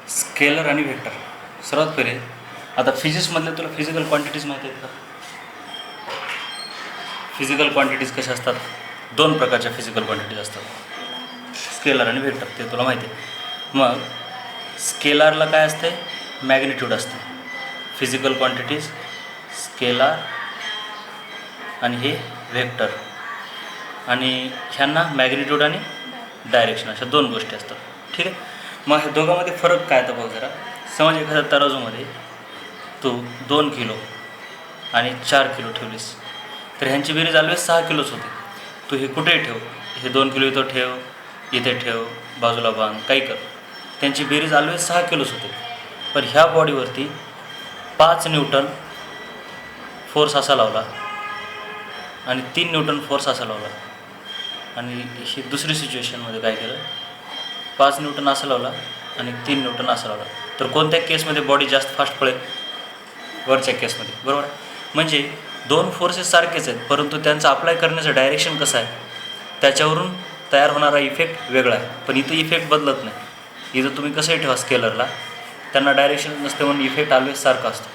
Scalar आणि vector. सर्वात पहिले आता फिजिक्समधले तुला फिजिकल क्वांटिटीज माहिती आहेत का? फिजिकल क्वांटिटीज कशा असतात? दोन प्रकारच्या फिजिकल क्वांटिटीज असतात, स्केलर आणि व्हेक्टर, ते तुला माहिती आहे. मग स्केलरला काय असते? मॅग्निट्यूड असते. फिजिकल क्वांटिटीज स्केलर आणि हे व्हेक्टर, आणि ह्यांना मॅग्निट्यूड आणि डायरेक्शन अशा दोन गोष्टी असतात. ठीक आहे. मग ह्या दोघांमध्ये फरक काय तर बघ जरा. समज एखाद्या तराजूमध्ये तू 2 किलो आणि 4 किलो ठेवलीस, तर ह्यांची बेरीज ऑलवेज 6 किलोच होते. तू हे कुठेही ठेव, हे 2 किलो इथं ठेव, इथे ठेव, बाजूला बांध, काही कर, त्यांची बेरीज ऑलवेज 6 किलोच होते. पण ह्या बॉडीवरती 5 न्यूटन फोर्स असा लावला आणि 3 न्यूटन फोर्स असा लावला, आणि ही दुसरी सिच्युएशनमध्ये काय केलं, 5 न्यूटन असं लावला आणि 3 न्यूटन असं लावला, तर कोणत्या केसमध्ये बॉडी जास्त फास्ट पळेल? वरच्या केसमध्ये, बरोबर. म्हणजे दोन फोर्सेस सारखेच आहेत, परंतु त्यांचं अप्लाय करण्याचं डायरेक्शन कसं आहे त्याच्यावरून तयार होणारा इफेक्ट वेगळा आहे. पण इथं इफेक्ट बदलत नाही. इथं तुम्ही कसंही ठेवा स्केलरला, त्यांना डायरेक्शन नसते म्हणून इफेक्ट ऑलवेज सारखा असतो.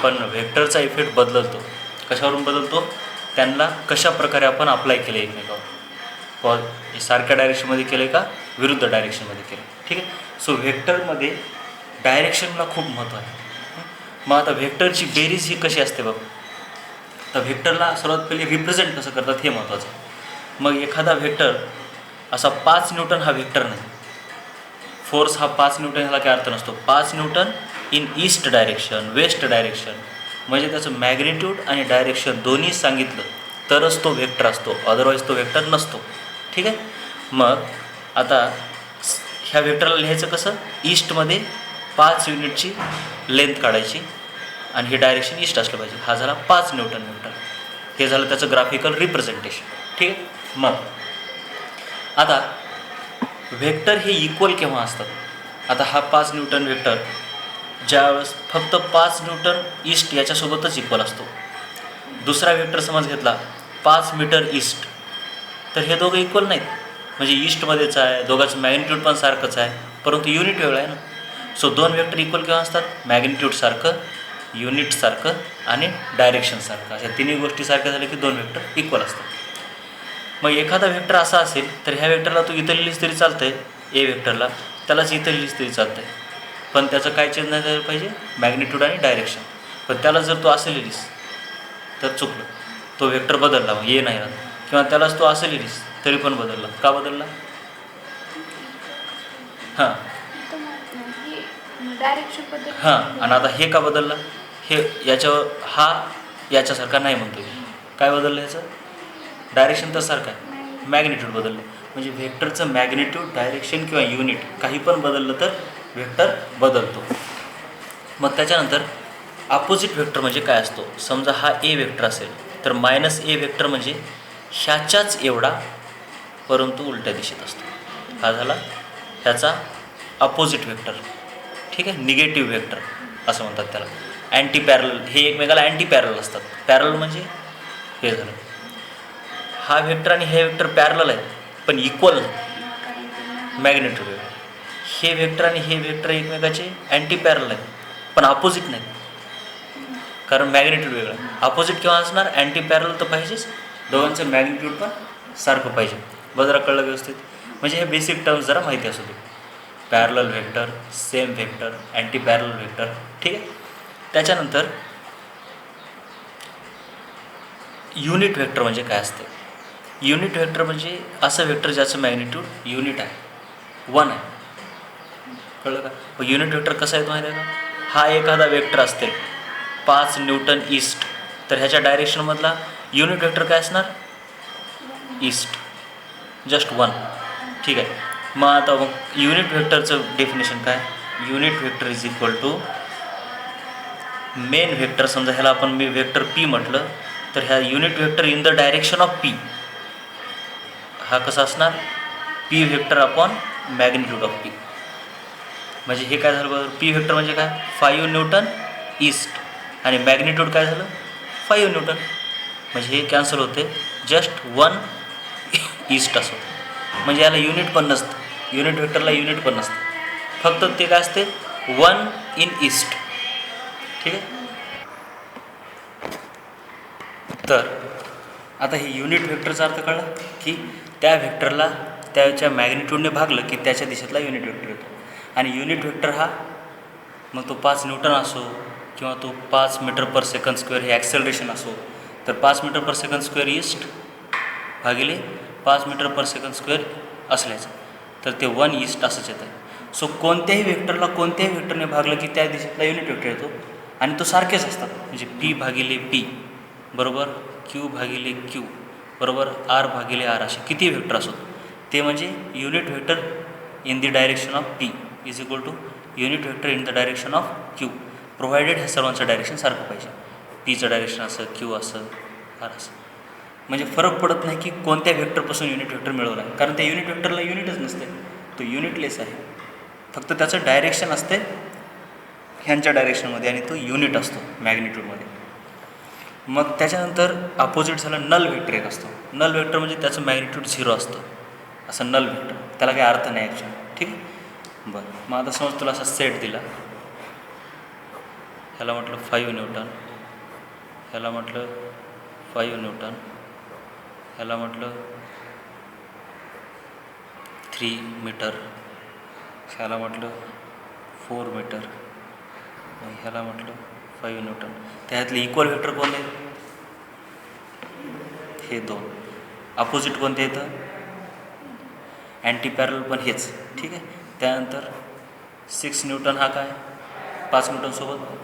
पण व्हेक्टरचा इफेक्ट बदलतो. कशावरून बदलतो? त्यांना कशा प्रकारे आपण अप्लाय केले एकमेकावर, सारख्या डायरेक्शनमध्ये केले का विरुद्ध डायरेक्शनमध्ये केले. ठीक आहे. सो व्हेक्टरमध्ये डायरेक्शनला खूप महत्त्व आहे. मग आता व्हेक्टरची बेरीज ही कशी असते बघ. तर व्हेक्टरला सर्वात पहिले रिप्रेझेंट कसं करतात हे महत्त्वाचं आहे. मग एखादा व्हेक्टर असा 5 न्यूटन हा व्हेक्टर नाही. फोर्स हा 5 न्यूटन ह्याला काय अर्थ नसतो. 5 Newton in east direction, west direction, म्हणजे त्याचं मॅग्निट्यूड आणि डायरेक्शन दोन्ही सांगितलं तरच तो व्हेक्टर असतो, अदरवाईज तो व्हेक्टर नसतो. ठीक आहे. मग आता ह्या व्हेक्टरला लिहायचं कसं? ईस्टमध्ये 5 युनिटची लेंथ काढायची आणि हे डायरेक्शन ईस्ट असलं पाहिजे. हा झाला 5 न्यूटन व्हेक्टर. हे झालं त्याचं ग्राफिकल रिप्रेझेंटेशन. ठीक आहे. मग आता व्हेक्टर हे इक्वल केव्हा असतात? आता हा 5 न्यूटन व्हेक्टर ज्यावेळेस फक्त 5 न्यूटन ईस्ट याच्यासोबतच इक्वल असतो. दुसरा व्हेक्टर समज घेतला 5 मीटर ईस्ट, तर हे दोघं इक्वल नाहीत. म्हणजे ईस्टमध्येच आहे, दोघांचं मॅग्निट्यूड पण सारखंच आहे, परंतु युनिट वेगळं आहे ना. सो दोन व्हेक्टर इक्वल केव्हा असतात? मॅग्निट्यूडसारखं, युनिटसारखं आणि डायरेक्शनसारखं, अशा तिन्ही गोष्टी सारख्या झाल्या की दोन व्हेक्टर इक्वल असतात. मग एखादा व्हेक्टर असा असेल तर ह्या व्हेक्टरला तू इथं लिहिलीस तरी चालतं आहे, ए व्हेक्टरला त्यालाच इथं लिहिलीस तरी चालतं आहे, पण त्याचं काय चेंज नाही झालं पाहिजे? मॅग्निट्यूड आणि डायरेक्शन. पण त्याला जर तू असं लिहिलीस तर चुकलं, तो व्हेक्टर बदलला, मग ए नाही राहत. किंवा त्यालाच तू असं लिहिलीस तरी पण बदलला. का बदलला? हां हां. आणि आता हे का बदलला? हे याच्यावर हा याच्यासारखा नाही म्हणतो. काय बदललं ह्याचं? डायरेक्शन तर सारखं आहे, मॅग्निट्यूड बदललं. म्हणजे व्हेक्टरचं मॅग्निट्यूड, डायरेक्शन किंवा युनिट काही पण बदललं तर व्हेक्टर बदलतो. मग त्याच्यानंतर अपोजिट व्हेक्टर म्हणजे काय असतो? समजा हा ए व्हेक्टर असेल तर मायनस ए व्हेक्टर म्हणजे ह्याच्याच एवढा परंतु उलट्या दिशेत असतो. हा झाला ह्याचा अपोजिट व्हेक्टर. ठीक आहे. निगेटिव्ह व्हेक्टर असं म्हणतात त्याला. अँटी पॅरल, हे एकमेकाला अँटी पॅरल असतात. पॅरल म्हणजे हे झालं, हा व्हेक्टर आणि हे व्हेक्टर पॅरल आहेत पण इक्वल मॅग्निट्यूड वेगळं. हे व्हेक्टर आणि हे व्हेक्टर एकमेकाचे अँटी पॅरल आहेत पण अपोजिट नाहीत, कारण मॅग्निट्यूड वेगळं आहे. अपोजिट केव्हा असणार? अँटी पॅरल तर पाहिजेच, दोघांचं मॅग्निट्यूड पण सारखं पाहिजे. जरा कळलं व्यवस्थित? म्हणजे हे बेसिक टर्म्स जरा माहिती असू दे. Parallel vector, same vector, anti parallel vector. ठीक आहे. त्याच्यानंतर युनिट व्हेक्टर म्हणजे काय असते? युनिट व्हेक्टर म्हणजे असं व्हेक्टर ज्याचं मॅग्निट्यूड युनिट आहे, 1 आहे. कळलं का? मग युनिट व्हेक्टर कसं आहे माहिती आहे का? हा एखादा व्हेक्टर असते 5 न्यूटन ईस्ट, तर ह्याच्या डायरेक्शनमधला युनिट व्हेक्टर काय असणार? East, just 1. ठीक आहे. मग आता मग युनिट व्हेक्टरचं डेफिनेशन काय? Unit vector is equal to main vector. समजा ह्याला आपण मी व्हेक्टर पी म्हटलं तर ह्या unit vector in the direction of P हा कसा असणार? P vector upon magnitude of P. म्हणजे हे काय झालं बरं? पी व्हेक्टर म्हणजे काय? 5 न्यूटन ईस्ट आणि मॅग्निट्यूड काय झालं? 5 न्यूटन. म्हणजे हे कॅन्सल होते, जस्ट 1 ईस्ट असं. म्हणजे याला युनिट पण नसतं, युनिट व्हेक्टरला युनिट पण नसतं, फक्त ते काय असते 1 इन ईस्ट. ठीक आहे. तर आता हे युनिट व्हेक्टरचा अर्थ कळला की त्या व्हेक्टरला त्याच्या मॅग्निट्यूडने भागलं की त्याच्या दिशेतला युनिट व्हेक्टर येतो. आणि युनिट व्हेक्टर हा मग तो 5 न्यूटन असो किंवा तो 5 मीटर पर सेकंड स्क्वेअर हे ॲक्सेलरेशन असो, तर 5 मीटर पर सेकंड स्क्वेअर ईस्ट भागिले 5 मीटर पर सेकंड स्क्वेअर असल्याचं, तर ते 1 ईस्ट असंच येतं. सो कोणत्याही व्हेक्टरला कोणत्याही व्हेक्टरने भागलं की त्या दिशेतला युनिट व्हेक्टर येतो. आणि तो सारखेच असतात, म्हणजे पी भागिले पी बरोबर क्यू भागिले क्यू बरोबर आर भागिले आर, असे किती व्हेक्टर असोत ते म्हणजे unit vector in the direction of P is equal to unit vector in the direction of Q, provided ह्या सर्वांचं डायरेक्शन सारखं पाहिजे. पीचं डायरेक्शन असं, क्यू असं, आर असं. म्हणजे फरक पडत नाही की कोणत्या व्हेक्टरपासून युनिट व्हेक्टर मिळवला आहे, कारण त्या युनिट व्हेक्टरला युनिटच नसते, तो युनिटलेस आहे. फक्त त्याचं डायरेक्शन असते ह्यांच्या डायरेक्शनमध्ये आणि तो युनिट असतो मॅग्निट्यूडमध्ये. मग त्याच्यानंतर अपोजिट झालं नल व्हेक्टर एक असतो. नल व्हेक्टर म्हणजे त्याचं मॅग्निट्यूड 0 असतं, असं नल व्हेक्टर. त्याला काही अर्थ नाही ॲक्च्युअली. ठीक आहे. बरं, मग आता समज तुला असा सेट दिला, ह्याला म्हटलं 5 न्यूटन, ह्याला म्हटलं 5 न्यूटन, ह्याला म्हटलं 3 मीटर, ह्याला म्हटलं 4 मीटर, ह्याला म्हटलं 5 न्यूटन. त्यातले इक्वल व्हेक्टर कोणते? हे 2. अपोजिट कोणते येतं? अँटी पॅरल पण हेच. ठीक आहे. त्यानंतर 6 न्यूटन हा काय 5 न्यूटनसोबत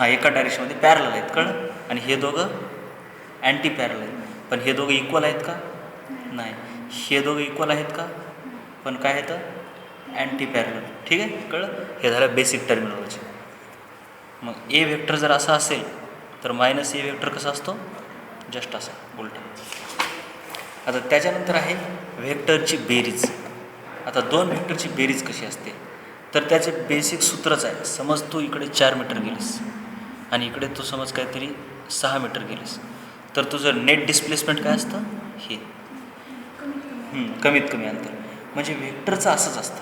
एका डायरेक्शनमध्ये पॅरल आहेत, कळलं. आणि हे दोघं अँटी पॅरल आहेत, पण हे दोघं इक्वल आहेत का? नाही. हे दोघं इक्वल आहेत का? पण काय येतं? अँटी पॅरल. ठीक आहे, कळलं. हे झालं बेसिक टर्मिनॉलॉजी. मग ए व्हेक्टर जर असा असेल तर मायनस ए व्हेक्टर कसा असतो? जस्ट असा उलटा. आता त्याच्यानंतर आहे व्हेक्टरची बेरीज. आता 2 व्हेक्टरची बेरीज कशी असते, तर त्याचे बेसिक सूत्रच आहे. समज तू इकडे 4 मीटर गेलीस आणि इकडे तू समज काहीतरी 6 मीटर गेलीस, तर तुझं नेट डिस्प्लेसमेंट काय असतं? हे कमीत कमी अंतर. म्हणजे व्हेक्टरचं असंच असतं.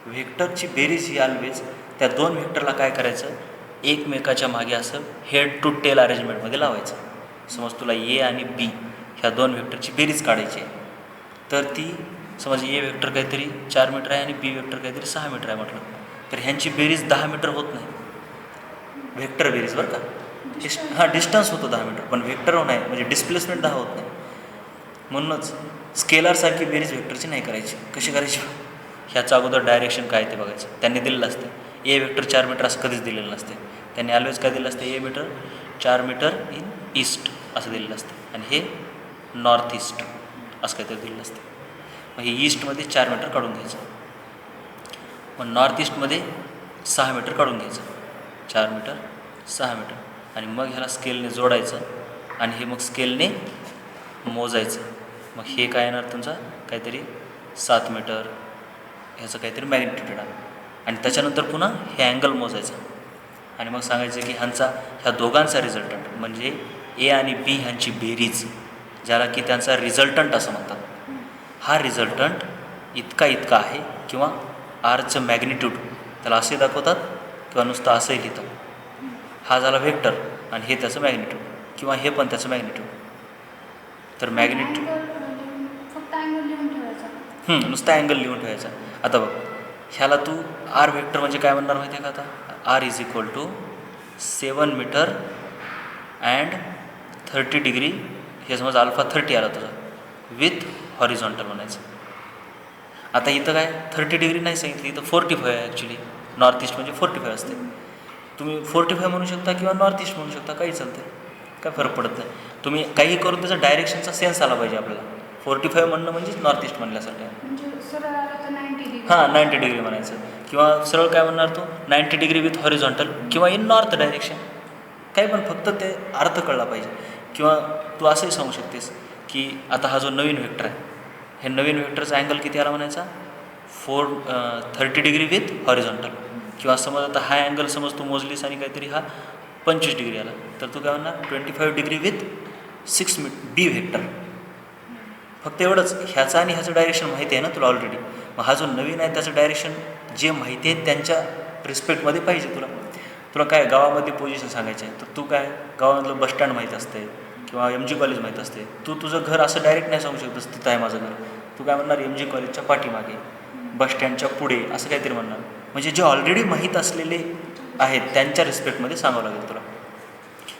व्हेक्टरची बेरीज ही ऑलवेज त्या 2 व्हेक्टरला काय करायचं, एकमेकाच्या मागे असं हेड टू टेल अरेंजमेंटमध्ये लावायचं. समज तुला ए आणि बी ह्या 2 व्हेक्टरची बेरीज काढायची आहे, तर ती समज ए व्हेक्टर काहीतरी 4 मीटर आहे आणि बी व्हेक्टर काहीतरी 6 मीटर आहे म्हटलं, तर ह्यांची बेरीज 10 मीटर होत नाही. व्हेक्टर बेरीज बरं का. डिस्टन्स होतो 10 मीटर, पण व्हेक्टर नाही, म्हणजे डिस्प्लेसमेंट 10 होत नाही. म्हणूनच स्केलरसारखी बेरीज व्हेक्टरची नाही करायची. कशी करायची? ह्याचं अगोदर डायरेक्शन काय ते बघायचं. त्यांनी दिलेलं असते ए व्हेक्टर 4 मीटर असं कधीच दिलेलं नसते. त्यांनी ऑलवेज काय दिलं असते, ए मीटर 4 मीटर इन ईस्ट असं दिलेलं असतं, आणि हे नॉर्थ ईस्ट असं काहीतरी दिलेलं असते. मग हे ईस्टमध्ये 4 मीटर काढून घ्यायचं, मग नॉर्थ ईस्टमध्ये 6 मीटर काढून घ्यायचं. 4 मीटर 6 मीटर, आणि मग ह्याला स्केलने जोडायचं आणि हे मग स्केलने मोजायचं. मग हे काय येणार तुमचा काहीतरी 7 मीटर, ह्याचं काहीतरी मॅग्निट्यूड येणार. आणि त्याच्यानंतर पुन्हा हे अँगल मोजायचं आणि मग सांगायचं की ह्या दोघांचा रिझल्टंट म्हणजे ए आणि बी ह्यांची बेरीज, ज्याला की त्यांचा रिझल्टंट असं म्हणतात, हा रिझल्टंट इतका आहे, किंवा आरचं मॅग्निट्यूड त्याला असे दाखवतात किंवा नुसतं असंही लिहितात. हा झाला व्हेक्टर आणि हे त्याचं मॅग्निट्यूड, किंवा हे पण त्याचं मॅग्निट्यूड. तर मॅग्निट्यूड नुसतं अँगल लिहून ठेवायचा. आता बघ, ह्याला तू आर व्हेक्टर म्हणजे काय म्हणणार माहिती आहे का? आता R is equal to 7 metre and 30 degree, हे समज अल्फा 30 आला तुझा, विथ हॉरिझॉन्टल म्हणायचं. आता इथं काय 30 डिग्री नाही सांगितली, इथं 45 आहे ॲक्च्युली. नॉर्थ ईस्ट म्हणजे 45 असते. तुम्ही 45 म्हणू शकता किंवा नॉर्थ ईस्ट म्हणू शकता, काही चालतं, काय फरक पडत नाही. तुम्ही काही करून त्याचा डायरेक्शनचा सेन्स आला पाहिजे आपल्याला. 45 म्हणणं म्हणजेच नॉर्थ ईस्ट म्हणल्यासारखं आहे. 90 डिग्री म्हणायचं, किंवा सरळ काय म्हणणार तू 90 डिग्री विथ हॉरिझॉन्टल किंवा इन नॉर्थ डायरेक्शन, काही पण, फक्त ते अर्थ कळला पाहिजे. किंवा तू असंही सांगू शकतेस की आता हा जो नवीन व्हेक्टर आहे, हे नवीन व्हेक्टरचा अँगल किती आला म्हणायचा, 30 डिग्री विथ हॉरिझॉन्टल. किंवा समज आता हा अँगल समज तू मोजलीस आणि काहीतरी हा 25 डिग्री आला, तर तू काय म्हणणार 25 डिग्री विथ 6 बी व्हेक्टर. फक्त एवढंच, ह्याचं आणि ह्याचं डायरेक्शन माहिती आहे ना तुला ऑलरेडी. मग हा जो नवीन आहे त्याचं डायरेक्शन जे माहिती आहे त्यांच्या रिस्पेक्टमध्ये पाहिजे तुला काय गावामध्ये पोझिशन सांगायचं आहे तर तू काय गावामधलं बसस्टँड माहीत असते किंवा MG कॉलेज माहीत असते, तू तुझं घर असं डायरेक्ट नाही सांगू शकतस तिथं आहे माझं घर. तू काय म्हणणार MG कॉलेजच्या पाठीमागे, बसस्टँडच्या पुढे, असं काहीतरी म्हणणार. म्हणजे जे ऑलरेडी माहीत असलेले आहेत त्यांच्या रिस्पेक्टमध्ये सांगावं लागेल तुला.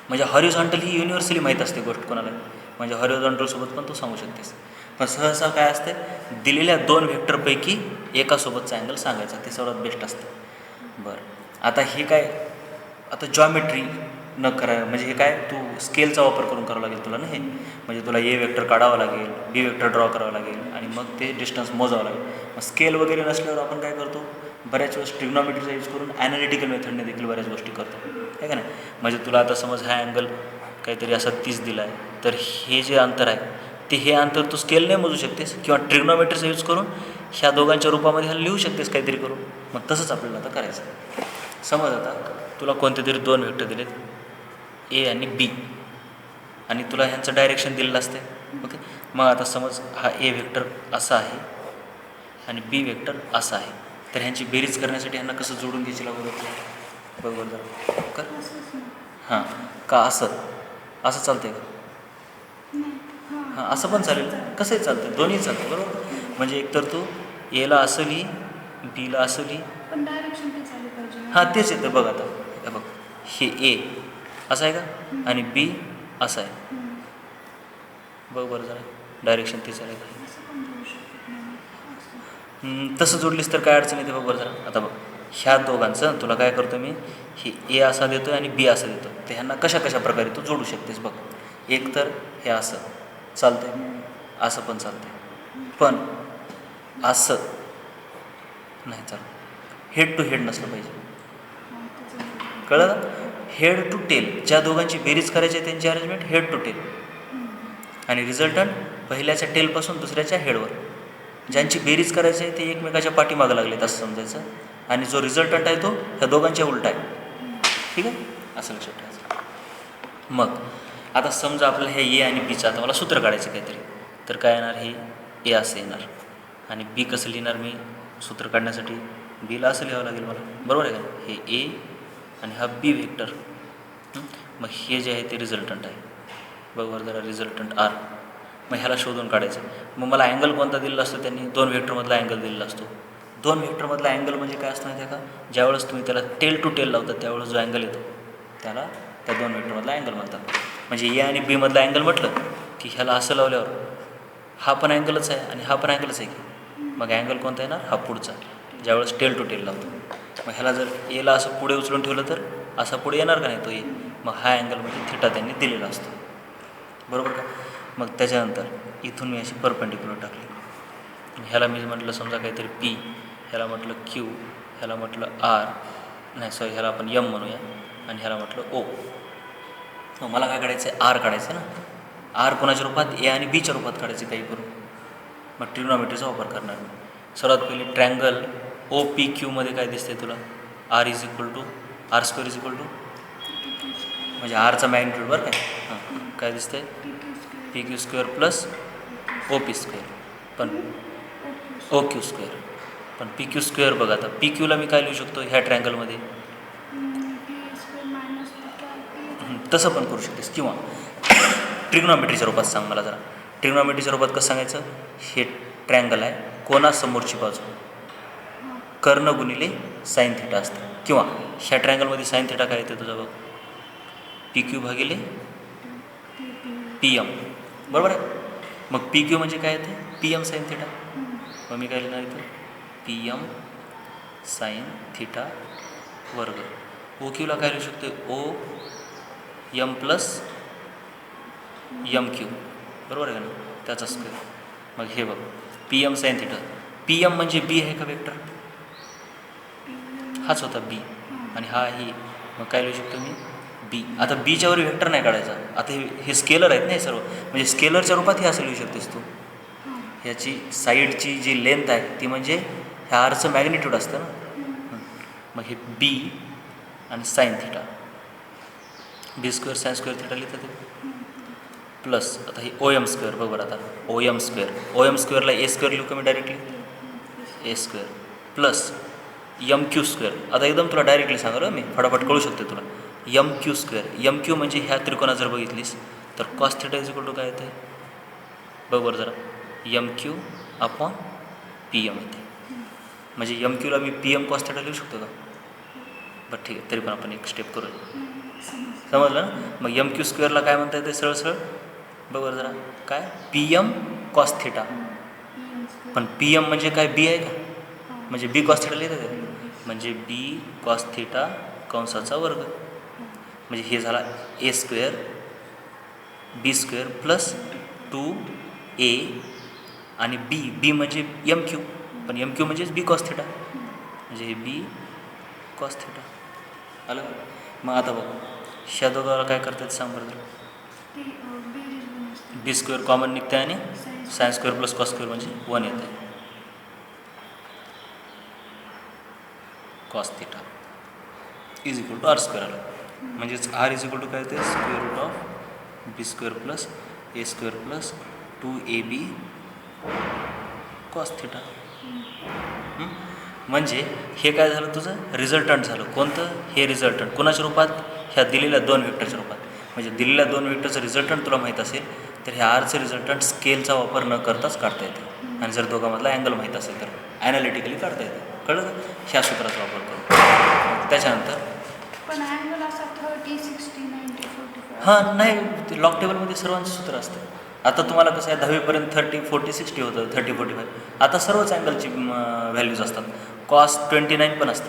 म्हणजे हॉरिझॉन्टल ही युनिव्हर्सली माहीत असते गोष्ट कोणाला, म्हणजे हॉरिझॉन्टलसोबत पण तू सांगू शकतेस. पण सहसा काय असते, दिलेल्या 2 व्हेक्टरपैकी एकासोबतचा अँगल सांगायचा, ते सर्वात बेस्ट असतं. बरं, आता हे काय, आता जॉमेट्री न करा, म्हणजे हे काय तू स्केलचा वापर करून करावं लागेल तुला ना हे. म्हणजे तुला A वेक्टर काढावं लागेल, B वेक्टर ड्रॉ करावं लागेल आणि मग ते डिस्टन्स मोजावं लागेल. मग स्केल वगैरे नसल्यावर आपण काय करतो, बऱ्याच वेळेस ट्रिग्नॉमेट्रीचा यूज करून ॲनालिटिकल मेथडने देखील बऱ्याच गोष्टी करतो, आहे का नाही. म्हणजे तुला आता समज हा अँगल काहीतरी असा 30 दिला आहे, तर हे जे अंतर आहे ते हे अंतर तू स्केलने मोजू शकतेस किंवा ट्रिग्नॉमेट्रीचा यूज करून ह्या दोघांच्या रूपामध्ये हा लिहू शकतेस काहीतरी करून. मग तसंच आपल्याला आता करायचं. समज आता तुला कोणते तरी 2 व्हेक्टर दिलेत, A आणि B, आणि तुला ह्यांचं डायरेक्शन दिलेलं असते. ओके, मग आता समज हा A व्हेक्टर असा आहे आणि B व्हेक्टर असा आहे, तर ह्यांची बेरीज करण्यासाठी ह्यांना कसं जोडून घ्यायची लागू होतं, बरोबर जरा कर. हां, का असं चालतंय का? हां, असं पण चालेल, कसंही चालतं, दोन्ही चालतं, बरोबर. म्हणजे एकतर तू Aला असं लिही, Bला असं लिही. हां, तेच येतं बघ. आता हे बघ, हे A असं आहे का आणि B असं आहे, बघ बरं जरा डायरेक्शन तेच आहे का. तसं जोडलीस तर काय अडचण येते बघ बरं जरा. आता बघ, ह्या दोघांचं तुला काय करतो मी, हे A असा देतो आणि B असा देतो, तर ह्यांना कशा प्रकारे तू जोडू शकतेस बघ. एक तर हे असं चालतंय, असं पण चालतंय, पण असं नाही चालतं, हेड टू हेड नसलं पाहिजे, कळलं. हेड टू टेल, ज्या दोघांची बेरीज करायची आहे त्यांची अरेंजमेंट हेड टू टेल, आणि रिझल्टंट पहिल्याच्या टेलपासून दुसऱ्याच्या हेडवर. ज्यांची बेरीज करायची आहे ते एकमेकाच्या पाठीमागं लागलेत असं समजायचं, आणि जो रिझल्टंट आहे तो ह्या दोघांच्या उलटा आहे, ठीक आहे, असं लक्षात ठेवायचं. मग आता समजा आपल्याला हे A आणि Bचं आता मला सूत्र काढायचं काहीतरी, तर काय येणार, हे A असं येणार आणि B कसं लिहिणार मी सूत्र काढण्यासाठी, Bला असं लिहावं लागेल मला, बरोबर आहे का. हे A आणि हा B व्हेक्टर, मग हे जे आहे ते रिझल्टंट आहे, बरोबर जरा रिझल्टंट R. मग ह्याला शोधून काढायचं. मग मला अँगल कोणता दिलेला असतो, त्यांनी 2 व्हेक्टरमधला अँगल दिलेला असतो. 2 व्हेक्टरमधला अँगल म्हणजे काय असतं माहिती आहे का, ज्यावेळेस तुम्ही त्याला टेल टू टेल लावतात त्यावेळेस जो अँगल येतो त्याला त्या 2 व्हेक्टरमधला अँगल म्हणतात. म्हणजे A आणि B मधला अँगल म्हटलं की ह्याला असं लावल्यावर हा पण अँगलच आहे आणि हा पण अँगलच आहे की, मग अँगल कोणता येणार, हा पुढचा, ज्यावेळेस टेल टू टेल लावतो. मग ह्याला जर Aला असं पुढे उचलून ठेवलं तर असा पुढे येणार का नाही तो A, मग हा अँगल म्हणजे थिटा त्यांनी दिलेला असतो, बरोबर का. मग त्याच्यानंतर इथून मी अशी परपेंडिक्युलर टाकली, ह्याला मी म्हटलं समजा काहीतरी P, ह्याला म्हटलं Q, ह्याला म्हटलं R, नाही सॉरी ह्याला आपण M म्हणूया, आणि ह्याला म्हटलं O. मग मला काय काढायचं आहे, R काढायचं ना. R कोणाच्या रूपात, A आणि Bच्या रूपात काढायचे काही करून. मग ट्रिग्नॉमेट्रीचा वापर करणार मी. सर्वात पहिले ट्रँगल OPQ मध्ये काय दिसते तुला, R is equal to R square is equal to, म्हणजे Rचा मॅग्निट्यूड बरं काय, हां काय दिसतंय, PQ square plus OP square, पण OQ स्क्वेअर, पण PQ स्क्वेअर बघा. आता PQला मी काय लिहू शकतो ह्या ट्रँगलमध्ये, तसं पण करू शकतेस, किंवा ट्रिग्नॉमेट्रीच्या रूपात सांग मला जरा. ट्रिग्नॉमेट्रीच्या रूपात कसं सांगायचं, हे ट्रँगल आहे, कोणासमोरची बाजू कर्ण गुणिले साईन थिटा असतं, किंवा ह्या ट्रँगलमध्ये साईन थिटा काय येते तुझा बघ, PQ भागिले PM, बरोबर आहे. मग PQ म्हणजे काय येते, PM साईन थिटा. मग मी काय लिहिणार इथं, PM साईन थिटा वर्ग. OQला काय लिहू शकतो, OM प्लस MQ, बरोबर आहे का नाही, त्याचा स्क्वेअर. मग हे बघ, PM साईन थिटा, PM म्हणजे B आहे का वेक्टर, हाच होता B, आणि हा ही, मग काय लिहू शकतो मी B. आता Bच्यावर व्हेक्टर नाही काढायचा, आता हे स्केलर आहेत ना सर्व, म्हणजे स्केलरच्या रूपात हे असं लिहू शकतेस तू. ह्याची साईडची जी लेंथ आहे ती म्हणजे ह्या Rचं मॅग्निट्यूड असतं ना. मग हे B आणि sine theta, B square sine square theta लिहितात ते, प्लस आता हे OM स्क्वेअर, बरोबर. आता OM स्क्वेअरला A स्क्वेअर लिहू का मी directly, A square plus M Q square. आता एकदम तुला डायरेक्टली सांगा मी, फटाफट कळू शकते तुला. M Q square. M Q म्हणजे ह्या त्रिकोणा जर बघितलीस तर cos theta is equal to काय येते बघ बरं जरा. M Q upon P M येते. म्हणजे एम क्यूला मी पी एम कॉस थिटा लिहू शकतो का? बरं ठीक आहे, तरी पण आपण एक स्टेप करूया. समजलं ना? मग एम क्यू स्क्वेअरला काय म्हणता येते सरळ सरळ बघ बरं जरा. काय पी एम कॉस थिटा. पण पी एम म्हणजे काय बी आहे का? म्हणजे बी कॉस थिटा लिहितं का? म्हणजे बी कॉस थिटा कंसाचा वर्ग. म्हणजे हे झाला ए स्क्वेअर बी स्क्वेअर प्लस 2a आणि बी म्हणजे एम क्यू. पण एम क्यू म्हणजेच बी कॉस थिटा. म्हणजे हे बी कॉस थिटा आलं. मग आता बघ ह्या दोघाला काय करतात सांग बरं तुला. बी स्क्वेअर कॉमन निघते आणि sine square plus cos square म्हणजे 1 येते. Cos theta is equal to R square आलं. म्हणजेच आर इज इक्वल टू काय येते square root of B square plus A square plus 2ab cos theta. म्हणजे हे काय झालं तुझं रिझल्टंट झालं. कोणतं? हे रिझल्टंट कोणाच्या रूपात? ह्या दिलेल्या दोन वेक्टरच्या रूपात. म्हणजे दिलेल्या दोन वेक्टरचं रिझल्टंट तुला माहीत असेल तर ह्या आरचं रिझल्टंट स्केलचा वापर न करताच काढता येते. आणि जर दोघांमधला अँगल माहीत असेल तर ॲनालिटिकली काढता येते. कळलं? ह्या सूत्राचा वापर करून. त्याच्यानंतर पण अँगल असा 30, 60, 90, 45. हां नाही ते लॉग टेबलमध्ये सर्वांचं सूत्र असतं. आता तुम्हाला कसं आहे 10वीपर्यंत 30, 40, 60 होतं 30, 45. आता सर्वच अँगलची व्हॅल्यूज असतात. कॉस 29 पण असतं.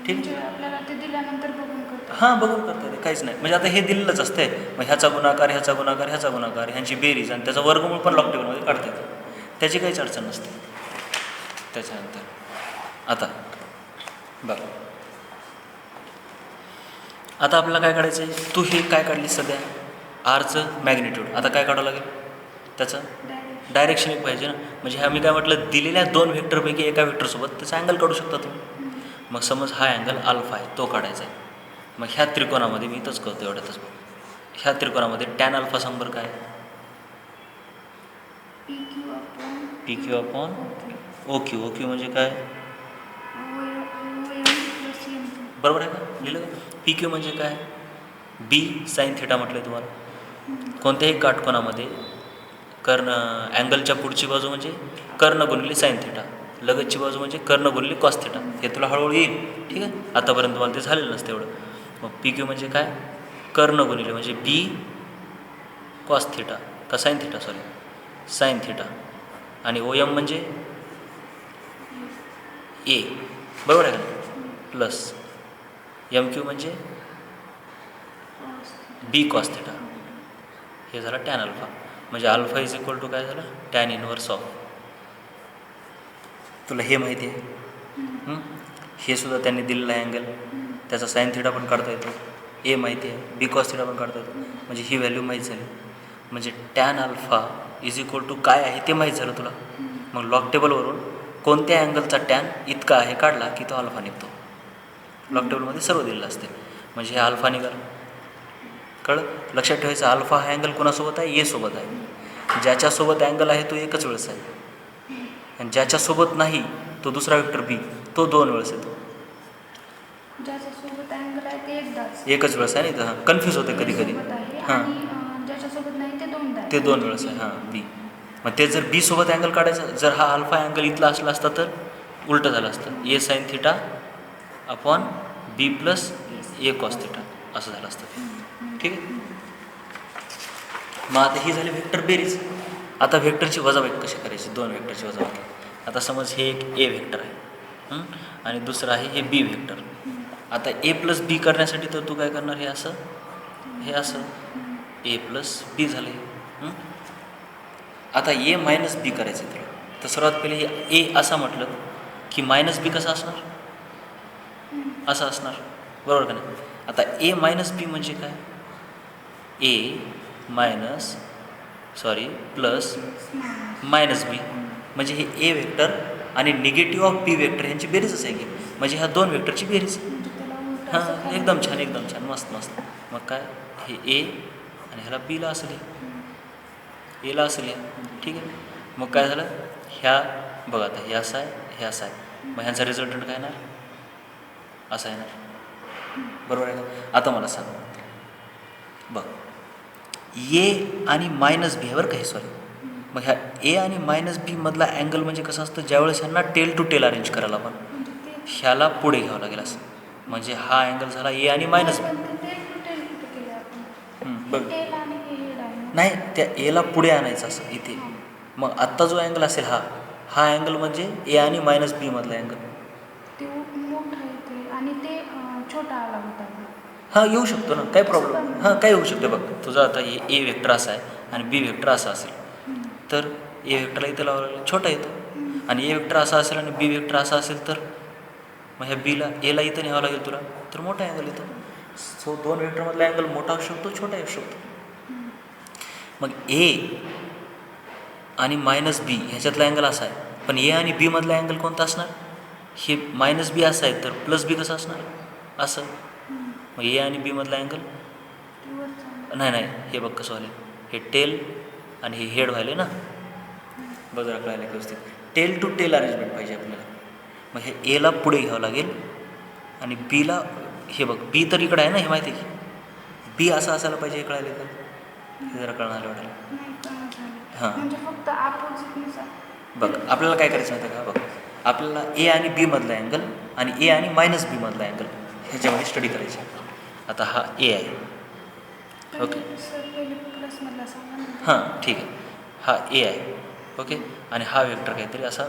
ठीक म्हणजे आपल्याला ते दिल्यानंतर बघून करतो. हां बघून करता येते काहीच नाही. म्हणजे आता हे दिलेलंच असतंय. मग ह्याचा गुणाकार ह्याचा गुणाकार ह्याचा गुणाकार ह्यांची बेरीज आणि त्याचा वर्गमूळ पण लॉग टेबलमध्ये काढता येते. त्याची काहीच अडचण नसते. त्याच्यानंतर आता बघ आता आपल्याला काय काढायचं आहे. तू हे काय काढली सध्या आरचं मॅग्निट्यूड. आता काय काढावं लागेल त्याचं डायरेक्शन एक पाहिजे ना. म्हणजे ह्या मी काय म्हटलं दिलेल्या दोन व्हेक्टरपैकी एका व्हेक्टरसोबत त्याचा अँगल काढू शकता तुम्ही. मग समज हा अँगल अल्फा आहे तो काढायचा आहे. मग ह्या त्रिकोणामध्ये मी इथंच करतो एवढ्यातच बघ. ह्या त्रिकोणामध्ये टॅन अल्फा शंभर काय P Q upon O Q. O Q म्हणजे काय बरोबर आहे का लिहिलं का? पी क्यू म्हणजे काय बी साईन थिटा म्हटलं आहे तुम्हाला. कोणत्याही काटकोणामध्ये कर्ण अँगलच्या पुढची बाजू म्हणजे कर्ण गुणिले साईन थिटा, लगतची बाजू म्हणजे कर्ण गुणिले कॉस थिटा. हे तुला हळूहळू येईल. ठीक आहे. आतापर्यंत तुम्हाला ते झालेलं नसतं एवढं. मग पी क्यू म्हणजे काय कर्ण गुणिले म्हणजे बी कॉस थिटा का साईन थिटा साईन थिटा. आणि ओ एम म्हणजे ए बरोबर आहे का प्लस एम क्यू म्हणजे बी कॉस थिटा. हे झालं टॅन अल्फा. म्हणजे अल्फा इज इक्वल टू काय झालं टॅन इनवर्स ऑफ. तुला हे माहिती आहे. हे सुद्धा त्यांनी दिलेलं आहे अँगल. त्याचा साईन थिटा पण काढता येतो. ए माहिती आहे. बी कॉस थिटा पण काढता येतो. म्हणजे ही व्हॅल्यू माहीत झाली. म्हणजे tan alpha is equal to काय आहे ते माहीत झालं तुला. मग लॉग टेबलवरून कोणत्या अँगलचा टॅन इतका आहे काढला की तो अल्फा निघतो. लॉग टेबलमध्ये सर्व दिलेलं असते. म्हणजे हे अल्फा निघालं. कळलं? लक्षात ठेवायचं अल्फा हा अँगल कोणासोबत आहे ए सोबत आहे. ज्याच्यासोबत अँगल आहे तो एकच वेळेस आहे. आणि ज्याच्यासोबत नाही तो दुसरा वेक्टर बी तो 2 वेळेस येतो. ज्याच्यासोबत अँगल आहे ते एकदाच एकच वेळेस आहे नाही तर कन्फ्यूज होते कधी कधी. हां ज्याच्यासोबत नाही ते दोनदा ते 2 वेळेस आहे. हां बी. मग ते जर बी सोबत अँगल काढायचं जर हा अल्फा अँगल इथला असला असता तर उलटं झालं असतं. A sine theta upon B plus A cos theta असं झालं असतं. ठीक आहे. मग आता ही झाली व्हेक्टर बेरीज. आता व्हेक्टरची वजाबाकी कशी करायची दोन व्हेक्टरची वजाबाकी. आता समज हे एक ए व्हेक्टर आहे आणि दुसरं आहे हे बी व्हेक्टर. आता ए प्लस बी करण्यासाठी तर तू काय करणार हे असं ए प्लस बी झाले. आता ए मायनस बी करायचं आहे तुला. तर सर्वात पहिले हे ए असा म्हटलं की मायनस बी कसा असणार असं असणार बरोबर का नाही. आता ए मायनस बी म्हणजे काय ए मायनस प्लस मायनस बी म्हणजे हे ए व्हेक्टर आणि निगेटिव्ह ऑफ बी व्हेक्टर ह्यांची बेरीजच आहे की. म्हणजे ह्या दोन व्हेक्टरची बेरीज. हां एकदम छान मस्त. मग काय हे ए आणि ह्याला बीला असं लिहा एला असं लिहा. ठीक आहे. मग काय झालं ह्या बघा आता हे असं आहे हे असं आहे. मग ह्यांचा रिझल्टंट काय येणार असं आहे ना, बरोबर आहे का? आता मला सांग बघ, ए आणि मायनस बी आहे बरं का हे, सॉरी. मग ह्या ए आणि मायनस बी मधला अँगल म्हणजे कसं असतं, ज्यावेळेस ह्यांना टेल टू टेल अरेंज करायला आपण म्हणजे ते ह्याला पुढे घ्यावं लागेल असं. म्हणजे हा अँगल झाला ए आणि मायनस बी. पण ते टेल टू टेल कुठे केले आपण? बघ, टेल आणि हे हेड आहे ना? नाही, त्या एला पुढे आणायचं असं इथे. हां. मग आत्ता जो अँगल असेल हा हा अँगल म्हणजे ए आणि मायनस बी मधला अँगल. ते मोठं आहे ते, आणि ते छोटा आला होता. हां, येऊ शकतो ना, काय प्रॉब्लेम. हां, काय होऊ शकते बघ, तुझा आता हे ए व्हेक्टर असा आहे आणि बी व्हेक्टर असा असेल, तर ए व्हेक्टरला इथं लावायला लागेल, छोटा येतो. आणि ए व्हेक्टर असा असेल आणि बी व्हेक्टर असा असेल, तर मग ह्या बीला एला इथं न्यावं लागेल तुला, तर मोठा अँगल येतो. सो दोन व्हेक्टरमधला अँगल मोठा असू शकतो, छोटा असू शकतो. मग ए आणि मायनस बी ह्याच्यातला अँगल असा आहे, पण ए आणि बी मधला अँगल कोणता असणार? हे मायनस बी असं आहे, तर प्लस बी कसं असणार? असं. मग ए आणि बी मधला अँगल नाही नाही, हे बघ कसं व्हायला, हे टेल आणि हे हेड व्हायले ना, बघा कळायला व्यवस्थित. टेल टू टेल अरेंजमेंट पाहिजे आपल्याला. मग हे एला पुढे घ्यावं लागेल आणि बीला, हे बघ बी तर इकडं आहे ना, हे माहिती आहे की बी असं असायला पाहिजे, हे कळायला का? हे जरा कळणार वाटायला. नाही कळलं झालं. हां. म्हणजे फक्त अपोजिटनुसार. बघ, आपल्याला काय करायचं माहिती आहे का? बघ, आपल्याला ए आणि बी मधला अँगल आणि ए आणि मायनस बी मधला अँगल ह्याच्यामध्ये स्टडी करायची. आता हा ए आहे, ओके. सर पहिले प्लसमधला सांगा ना. हां, ठीक आहे. हा ए आहे, ओके. आणि हा वेक्टर काहीतरी असा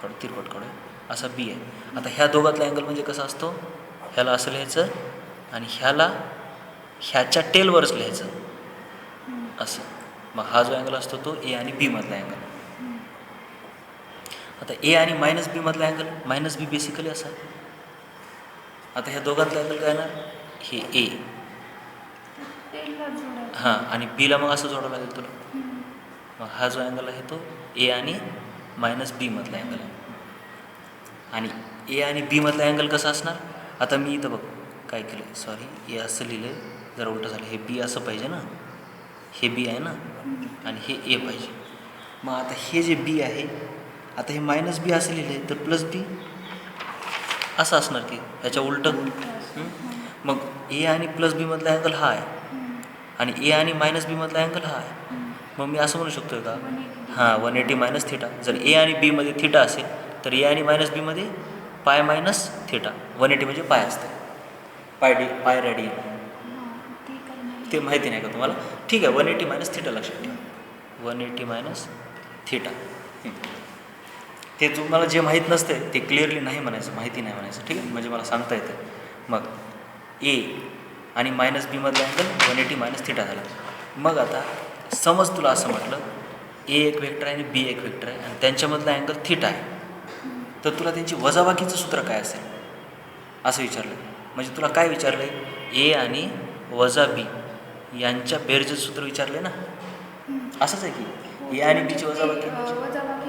थोडं तिरपट काढूया, असा बी आहे. आता ह्या दोघातला अँगल म्हणजे कसा असतो, ह्याला असं लिहायचं आणि ह्याला ह्याच्या टेलवरच लिहायचं असं. मग हा जो अँगल असतो तो ए आणि बी मधला अँगल. आता ए आणि मायनस बी मधला अँगल, मायनस बी बेसिकली असा. आता ह्या दोघांतला अँगल काय येणार, हे ए. टेलला जोडायचं. हां, आणि बीला मग असं जोडावं लागेल तुला. मग हा जो अँगल आहे तो ए आणि मायनस बी मधला अँगल आहे. आणि ए आणि बी मधला अँगल कसा असणार, आता मी इथं बघ काय केलं आहे, सॉरी, ए असं लिहिलं आहे, जरा उलटं झालं. हे बी असं पाहिजे ना, हे बी आहे ना, आणि हे ए पाहिजे. मग आता हे जे बी आहे, आता हे मायनस बी असं लिहिलं आहे, तर प्लस बी असं असणार की ह्याच्या उलटं. मग ए आणि प्लस बी मधला अँगल हा आहे आणि ए आणि मायनस बी मधला अँगल हा आहे. मग मी असं म्हणू शकतो का, हां, 180 मायनस थिटा. जर ए आणि बीमध्ये थिटा असेल तर ए आणि मायनस बीमध्ये पाय मायनस थिटा. 180 म्हणजे पाय असते, पाय रेडियन. ते काही नाही. ते माहिती नाही का तुम्हाला? ठीक आहे, 180 मायनस थिटा लक्षात ठेवा. 180 मायनस थिटा. ते तुम्हाला जे माहीत नसते ते क्लिअरली नाही म्हणायचं, माहिती नाही म्हणायचं, ठीक आहे? म्हणजे मला सांगता येतं. मग ए आणि मायनस बीमधला अँगल 180 मायनस थिटा झाला. मग आता समज तुला असं म्हटलं, ए एक वेक्टर आहे आणि बी एक वेक्टर आहे आणि त्यांच्यामधला अँगल थिटा आहे, तर तुला त्यांची वजाबाकीचं सूत्र काय असेल असं विचारलं. म्हणजे तुला काय विचारलं आहे, ए आणि वजा बी यांच्या बेरजेचं सूत्र विचारले ना, असंच आहे की ए आणि बीची वजाबाकी. वजाबाकी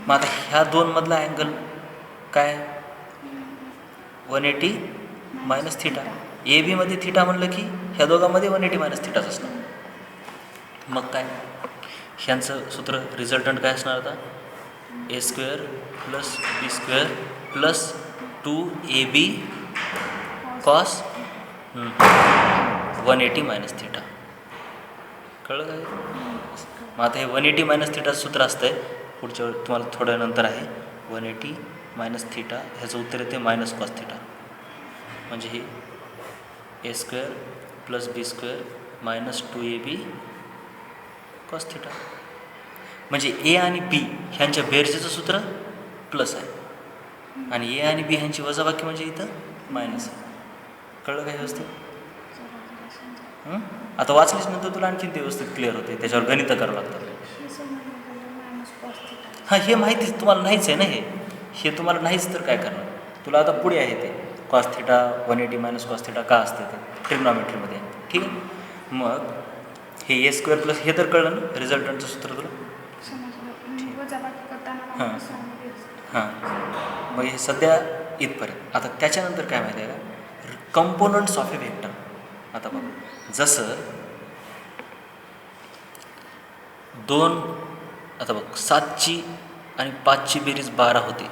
मग आता ह्या दोनमधला अँगल काय, 180 मायनस थिटा. ए बीमध्ये थिटा म्हणलं की ह्या दोघांमध्ये 180 मायनस थिटाच असणार. मग काय ह्यांचं सूत्र रिझल्टंट काय असणार आता, A square plus B square plus 2ab cos 180 minus theta. कळलं काय? मग आता हे 180 मायनस थिटाचं सूत्र असतं आहे, पुढच्या तुम्हाला थोड्या नंतर आहे. 180 मायनस थिटा ह्याचं उत्तर येते मायनस कॉस थिटा. म्हणजे हे A square plus B square minus 2ab cos theta. म्हणजे ए आणि बी ह्यांच्या बेरजेचं सूत्र प्लस आहे आणि ए आणि बी ह्यांची वजाबाकी म्हणजे इथं मायनस आहे. कळलं काय व्यवस्थित? आता वाचलीच नंतर तुला आणखीन ते व्यवस्थित क्लिअर होते, त्याच्यावर गणितं करावं लागतात. हां, हे माहितीच तुम्हाला नाहीच आहे ना, हे तुम्हाला नाहीच तर काय करणार. तुला आता पुढे आहे ते cos theta 180 minus cos theta का असते ते ट्रिग्नॉमेट्रीमध्ये, ठीक आहे. मग हे ए स्क्वेअर प्लस हे तर कळलं ना, रिझल्टंटचं सूत्र तुला. हां हां, मग हे सध्या इथपर्यंत. आता त्याच्यानंतर काय माहिती आहे का, कंपोनंट्स ऑफ ए व्हेक्टर. आता बघ, जसं आता बघ 7ची आणि 5ची बेरीज 12 होते,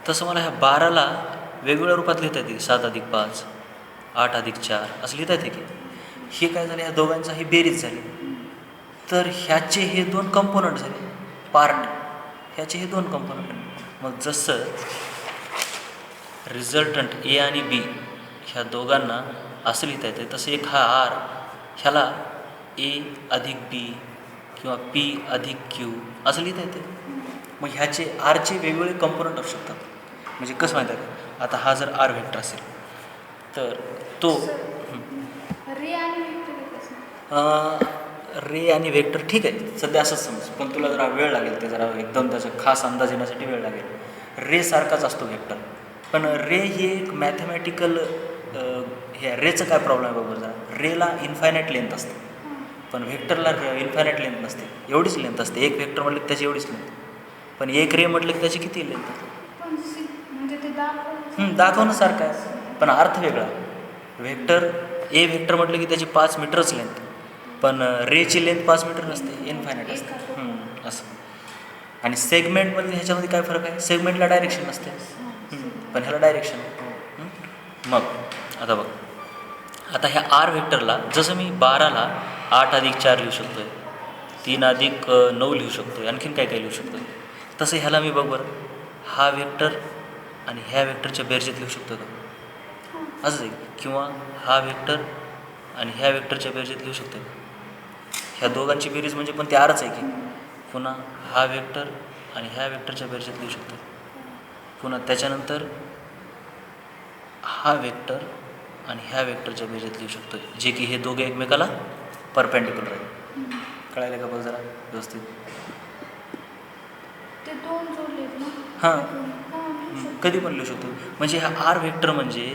तसं मला ह्या 12ला वेगवेगळ्या रूपात लिहिता येते 7+5, 8+4 असं लिहिता येते की. हे काय झालं, ह्या दोघांचा ही बेरीज झाली. तर ह्याचे हे 2 कंपोनंट झाले, पार्ट. ह्याचे हे 2 कंपोनंट. मग जसं रिझल्टंट ए आणि बी ह्या दोघांना असं लिहिता येते, तसं एक हा आर, ह्याला ए अधिक बी किंवा पी अधिक क्यू असं लिहिता येते. मग ह्याचे आरचे वेगवेगळे कंपोनंट असू शकतात. म्हणजे कसं माहीत आहे का, आता हा जर आर व्हेक्टर असेल तर तो रे आणि वेक्टर एकच ना. रे आणि वेक्टर ठीक आहे सध्या असंच समज, पण तुला जरा वेळ लागेल, ते जरा एकदम त्याचा खास अंदाज येण्यासाठी वेळ लागेल. रे सारखाच असतो व्हेक्टर, पण रे ही एक मॅथमॅटिकल हे रेचं काय प्रॉब्लेम आहे बरोबर जरा, रेला इन्फायनाईट लेंथ असते पण व्हेक्टरला इन्फायनाईट लेंथ नसते. एवढीच लेंथ असते. एक व्हेक्टर म्हटलं की त्याची एवढीच लेंथ, पण एक रे म्हटलं की त्याची किती लेंथ असते. पण म्हणजे ते दाखवून दाखवणं सारखं आहे पण अर्थ वेगळा. व्हेक्टर ए व्हेक्टर म्हटलं की त्याची 5 मीटरच लेंथ, पण रेची लेंथ 5 मीटर नसते, इन्फायनाईट असते. असं. आणि सेगमेंटमध्ये ह्याच्यामध्ये काय फरक आहे, सेगमेंटला डायरेक्शन नसते पण ह्याला डायरेक्शन. मग आता बघ, आता ह्या आर व्हेक्टरला जसं मी 12ला 8+4 लिहू शकतो आहे, 3+9 लिहू शकतो आहे, आणखीन काय काय लिहू शकतो आहे, तसं ह्याला मी बघ बरं हा व्हेक्टर आणि ह्या व्हेक्टरच्या बेरजेत लिहू शकतो का, असं आहे. किंवा हा व्हेक्टर आणि ह्या व्हेक्टरच्या बेरजेत लिहू शकतो. ह्या दोघांची बेरीज म्हणजे पण ते आरच आहे की. पुन्हा हा व्हेक्टर आणि ह्या व्हेक्टरच्या बेरजेत लिहू शकतो. पुन्हा त्याच्यानंतर हा व्हेक्टर आणि ह्या व्हेक्टरच्या बेरजेत लिहू शकतो, जे की हे दोघे एकमेकाला परपेंडिक्युलर आहेत. कळायला का बघ जरा व्यवस्थित. ते 2 जोडलेत ना. हां कधी पण लिहू शकतो. म्हणजे हा आर व्हेक्टर म्हणजे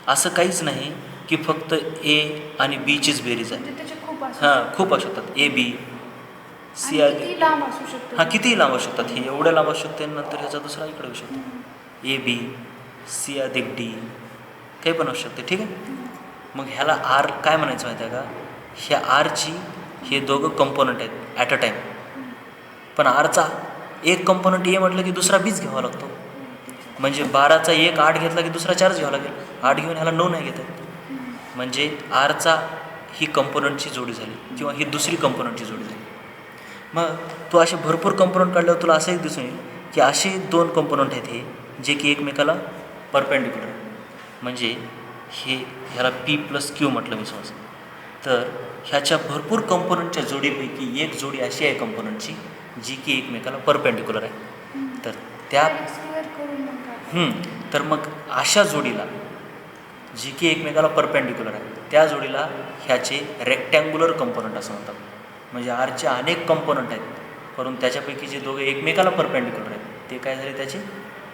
असं काहीच नाही की फक्त ए आणि बीचीच बेरीज आहे. म्हणजे त्याचे खूप असू हां खूप असू शकतात, ए बी सी आणि आधी किती लांब असू शकते. हां कितीही लांब असू शकतात. हे एवढं लांब असू शकते नंतर ह्याचा दुसरा इकडे येऊ शकतो, ए बी सी अधिक डी काही पण असू शकते. ठीक आहे. मग ह्याला आर काय म्हणायचं माहिती आहे का, ह्या आरची हे दोघं कंपोनंट आहेत ॲट अ टाईम, पण आरचा एक कंपोनंट ए म्हटलं की दुसरा बीच घ्यावा लागतो. म्हणजे 12चा एक 8 घेतला की दुसरा 4 घ्यावा लागेल. 8 घेऊन ह्याला 9 नाही घेता येत. म्हणजे आरचा ही कंपोनंटची जोडी झाली किंवा ही दुसरी कंपोनंटची जोडी झाली. मग तू असे भरपूर कंपोनंट काढल्यावर तुला असंही दिसून येईल की असे 2 कंपोनंट आहेत हे जे की एकमेकाला परपेंडिक्युलर आहे. म्हणजे हे ह्याला P+Q म्हटलं मी समज, तर ह्याच्या भरपूर कंपोनंटच्या जोडीपैकी एक जोडी अशी आहे कंपोनंटची जी की एकमेकाला परपेंडिक्युलर आहे. तर त्या स्क्वेअर करून मग काय. तर मग अशा जोडीला जी की एकमेकाला परपेंडिक्युलर आहे त्या जोडीला ह्याचे रेक्टँग्युलर कंपोनंट असं म्हणतात. म्हणजे आरचे अनेक कंपोनंट आहेत परंतु त्याच्यापैकी जे दोघे एकमेकाला परपेंडिक्युलर आहेत ते काय झाले त्याचे,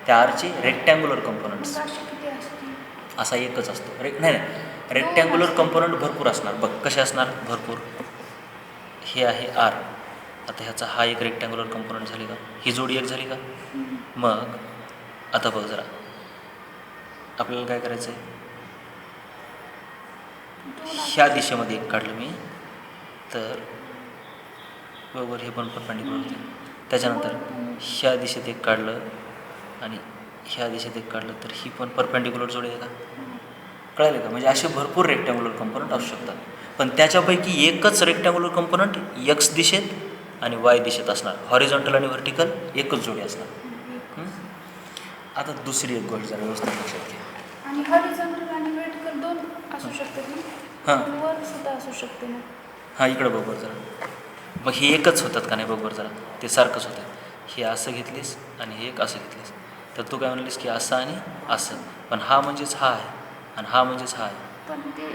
त्या आरचे रेक्टँग्युलर कंपोनंट्स. मग अशी किती असतील. असा एकच असतो. नाही रेक्टँग्युलर कंपोनंट भरपूर असणार. बघ कसे असणार भरपूर. हे आहे आर, आता ह्याचा हा एक रेक्टँग्युलर कंपोनंट झाली का, ही जोडी एक झाली का. मग आता बघ जरा आपल्याला काय करायचं आहे, ह्या दिशेमध्ये एक काढलं मी तर बरोबर हे पण परपेंडिक्युलर होते. त्याच्यानंतर ह्या दिशेत एक काढलं आणि ह्या दिशेत एक काढलं तर ही पण परपेंडिक्युलर जोडी आहे का. कळालं का. म्हणजे असे भरपूर रेक्टँग्युलर कंपोनंट असू शकतात पण त्याच्यापैकी एकच रेक्टँग्युलर कंपोनंट एक्स दिशेत आणि वाय दिशेत असणार. हॉरिझॉन्टल आणि व्हर्टिकल एकच जोडी असणार. आता दुसरी एक गोष्ट जरा व्यवस्थित लक्षात घ्या. आणि हॉरिझॉन्टल आणि व्हर्टिकल 2 असू शकतात ना. हां वर सुद्धा असू शकते ना. हां इकडं बरोबर जरा. मग हे एकच होतात का नाही बरोबर जरा, ते सारखंच होतं. हे असं घेतलीस आणि हे एक असं घेतलीस तर तू काय म्हणलीस की असं आणि असं, पण हा म्हणजेच हा आहे आणि हा म्हणजेच हा आहे. पण ते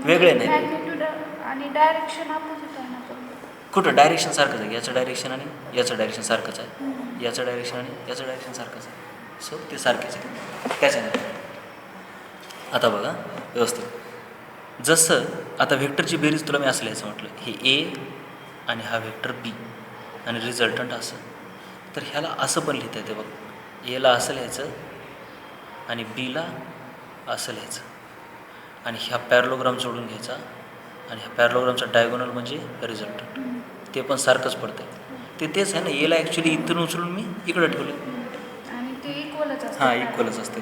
वेगळे नाही. मॅग्निट्यूड आणि डायरेक्शन अपोजिट आहे ना. पण कुठं डायरेक्शन सारखंच आहे. याचं डायरेक्शन आणि याचं डायरेक्शन सारखंच आहे. याचं डायरेक्शन आणि याचं डायरेक्शन सारखंच आहे. सो ते सारखेच आहे. त्याच्यानंतर आता बघा व्यवस्थित, जसं आता व्हेक्टरची बेरीज तुला मी असं लिहायचं म्हटलं, हे ए आणि हा व्हेक्टर बी आणि रिझल्टंट असं, तर ह्याला असं पण लिहिता येते बघ. एला असं लिहायचं आणि बीला असं लिहायचं आणि ह्या पॅरलोग्राम जोडून घ्यायचा आणि ह्या पॅरलोग्रामचा डायगोनल म्हणजे रिझल्टंट. ते पण सारखंच पडतं आहे. ते तेच आहे ना, एला ॲक्च्युली इथून उचलून मी इकडं ठेवलं आणि ते इक्वलच असतं. हां इक्वलच असते.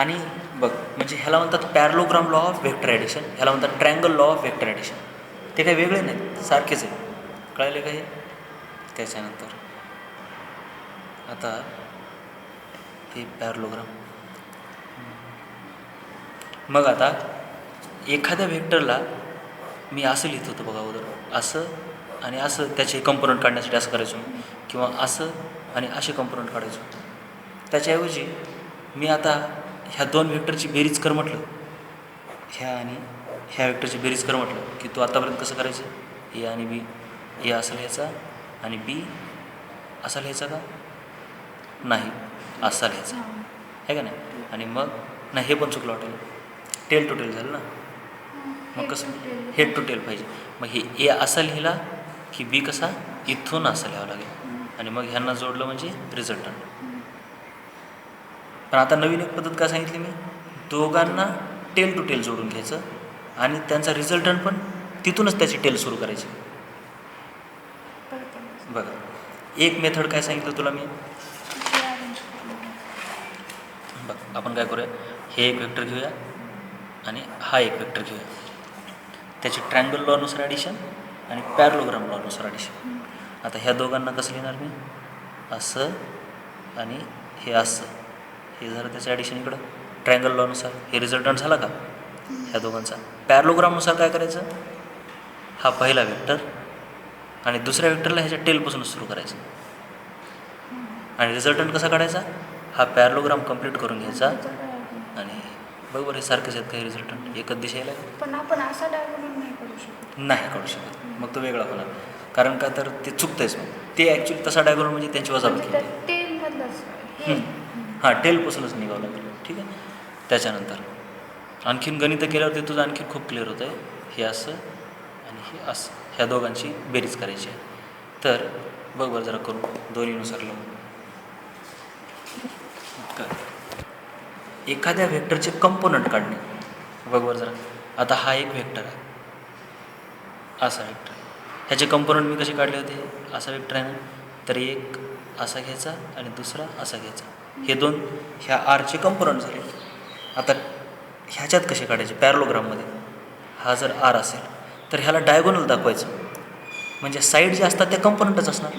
आणि बघ म्हणजे ह्याला म्हणतात parallelogram law of vector addition, ह्याला म्हणतात triangle law of vector addition. ते काही वेगळे नाहीत, सारखेच आहे. कळाले का हे? त्याच्यानंतर आता हे पॅरलोग्राम. मग आता एखाद्या व्हेक्टरला मी असं लिहित होतो बघा अगोदर, असं आणि असं त्याचे कंपोनंट काढण्यासाठी असं करायचो मी, किंवा असं आणि असे कंपोनंट काढायचो. त्याच्याऐवजी मी आता ह्या दोन व्हेक्टरची बेरीज कर म्हटलं, ह्या आणि ह्या व्हेक्टरची बेरीज कर म्हटलं की तू आतापर्यंत कसं करायचं, ए आणि बी, ए असं लिहायचा आणि बी असा लिहायचा का? नाही, असा लिहायचा आहे का नाही. आणि मग नाही, हे पण चुकलं वाटेल, टेल टू टेल झालं ना. मग कसं हेड टू टेल पाहिजे. मग हे ए असा लिहिला की बी कसा इथून असा लिहावं लागेल, आणि मग ह्यांना जोडलं म्हणजे रिझल्टंट. पण आता नवीन एक पद्धत काय सांगितली मी, दोघांना टेल टू टेल जोडून घ्यायचं आणि त्यांचा रिझल्टंट पण तिथूनच त्याची टेल सुरू करायची. बघा एक मेथड काय सांगितलं तुला मी, बघ आपण काय करूया, हे एक वेक्टर घेऊया आणि हा एक वेक्टर घेऊया, त्याची ट्रँगल लॉनुसार ॲडिशन आणि पॅरलोग्राम लॉनुसार ॲडिशन. आता ह्या दोघांना कसं लिहिणार मी, असं आणि हे असं, हे झालं त्याचं ॲडिशन इकडं ट्रँगल लॉनुसार. हे रिझल्टंट झाला का ह्या दोघांचा. पॅरलोग्रामनुसार काय करायचं, हा पहिला वेक्टर आणि दुसऱ्या वेक्टरला ह्याच्या टेलपासूनच सुरू करायचं, आणि रिझल्टंट कसा काढायचा, हा पॅरलोग्राम कंप्लीट करून घ्यायचा. आणि बरोबर हे सारखेच आहेत काही रिझल्टंट एकच दिशेला. पण आपण असा डायगोनल नाही करू शकत. नाही काढू शकत, मग तो वेगळा होणार. कारण का तर ते चुकतंयच. मग ते ॲक्च्युली तसा डायगोनल म्हणजे त्यांची वजाबाकी. हां, टेलपासूनच निघावं लागेल. ठीक आहे. त्याच्यानंतर आणखीन गणित केल्यावर ते तुझं आणखीन खूप क्लिअर होतं आहे. हे असं आणि हे असं, ह्या दोघांची बेरीज करायची आहे. तर बघ बरं जरा करू दोन्हीनुसार लावून. एखाद्या व्हेक्टरचे कंपोनंट काढणे. बघ बरं जरा. आता हा एक व्हेक्टर आहे, असा व्हेक्टर. ह्याचे कंपोनंट मी कसे काढले होते, असा व्हेक्टर आहे ना, तर एक असा घ्यायचा आणि दुसरा असा घ्यायचा. हे दोन ह्या आरचे कंपोनंट झाले. आता ह्याच्यात कसे काढायचे, पॅरलोग्राममध्ये हा जर आर असेल तर ह्याला डायगोनल दाखवायचं, म्हणजे साईड जे असतात ते कंपोनंटच असणार.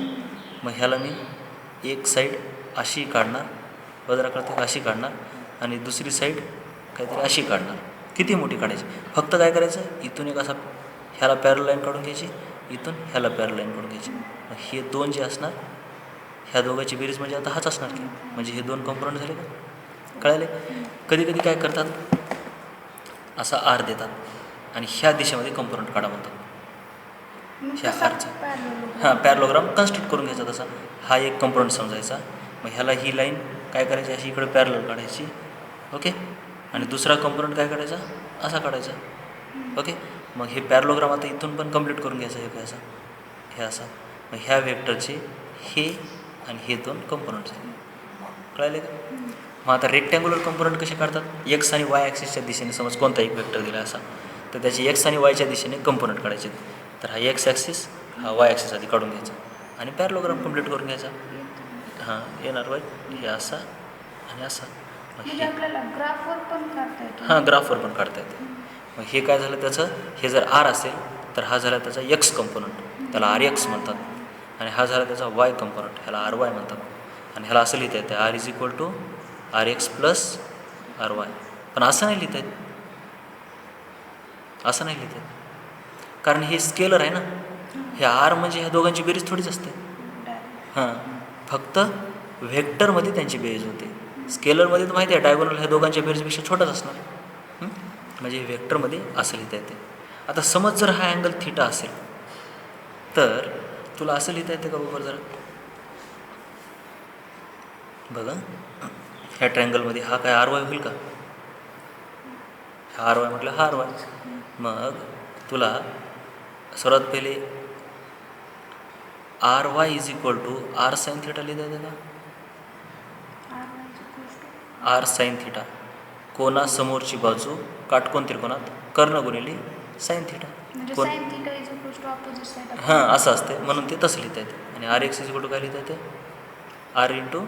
मग ह्याला मी एक साईड अशी काढणार, वजरा कळते अशी काढणार, आणि दुसरी साईड काहीतरी अशी काढणार. किती मोठी काढायची, फक्त काय करायचं, इथून एक असा ह्याला पॅरल लाईन काढून घ्यायची, इथून ह्याला पॅरल लाईन काढून घ्यायची. मग हे दोन जे असणार, ह्या दोघांची बेरीज म्हणजे आता हाच असणार की, म्हणजे हे दोन कंपोनंट झाले का, कळाले. कधी कधी काय करतात, असा आर देतात आणि ह्या दिशेमध्ये कंपोनंट काढा म्हणतात. ह्या आरचा हां पॅरलोग्राम कन्स्ट्रक्ट करून घ्यायचा तसा. हा एक कंपोनंट समजायचा, मग ह्याला ही लाईन काय करायची, अशी इकडे पॅरलल काढायची. ओके. आणि दुसरा कंपोनंट काय काढायचा, असा काढायचा. ओके. मग हे पॅरलोग्राम आता इथून पण कंप्लीट करून घ्यायचं. हे काय असा, हे असा. मग ह्या व्हेक्टरचे हे आणि हे दोन कंपोनंट झाले. कळाले का. मग आता रेक्टँग्युलर कंपोनंट कसे काढतात, एक्स आणि वाय ॲक्सिसच्या दिशेने समज कोणता एक वेक्टर दिला असा, तर त्याचे एक्स आणि वायच्या दिशेने कंपोनंट काढायचे. तर हा एक्स ॲक्सिस, हा वाय ॲक्सिस आधी काढून घ्यायचा आणि पॅरलोग्राम कंप्लीट करून घ्यायचा. हां येणार वाय, हे असा आणि असा. म्हणजे आपल्याला ग्राफवर पण काढता येतं. हां ग्राफवर पण काढता येते. मग हे काय झालं त्याचं, हे जर आर असेल तर हा झाला त्याचा एक्स कंपोनंट, त्याला आर एक्स म्हणतात. आणि हा झाला त्याचा वाय कंपोनंट, ह्याला आर वाय म्हणतात. आणि ह्याला असं लिहिता येतं, R is equal to R X plus R Y. पण असं नाही लिहिता येत, असं नाही लिहिता येत, कारण हे स्केलर आहे ना. हे आर म्हणजे ह्या दोघांची बेरीज थोडीच असते. हां फक्त व्हेक्टरमध्ये त्यांची बेरीज होते. स्केलरमध्ये तर माहिती आहे डायगोनल ह्या दोघांच्या बेरीजपेक्षा छोटाच असणार. म्हणजे व्हेक्टरमध्ये असं लिहिता येते. आता समज जर हा अँगल थिटा असेल तर तुला असं लिहिता येते का बरोबर जरा बघा. ह्या ट्रँगलमध्ये हा काय आर वाय होईल का, हा आर वाय म्हटलं हा आर वाय. मग तुला सर्वात पहिले R Y is equal to R sine theta लिहिता येते का. आर साईन थिटा, कोणासमोरची बाजू काटकोन त्रिकोणात कर्ण गुणिले साईन थिटा. कोण हां असं असते, म्हणून ते तसं लिहिता येते. आणि R X is equal to काय लिहिता येते, आर इंटू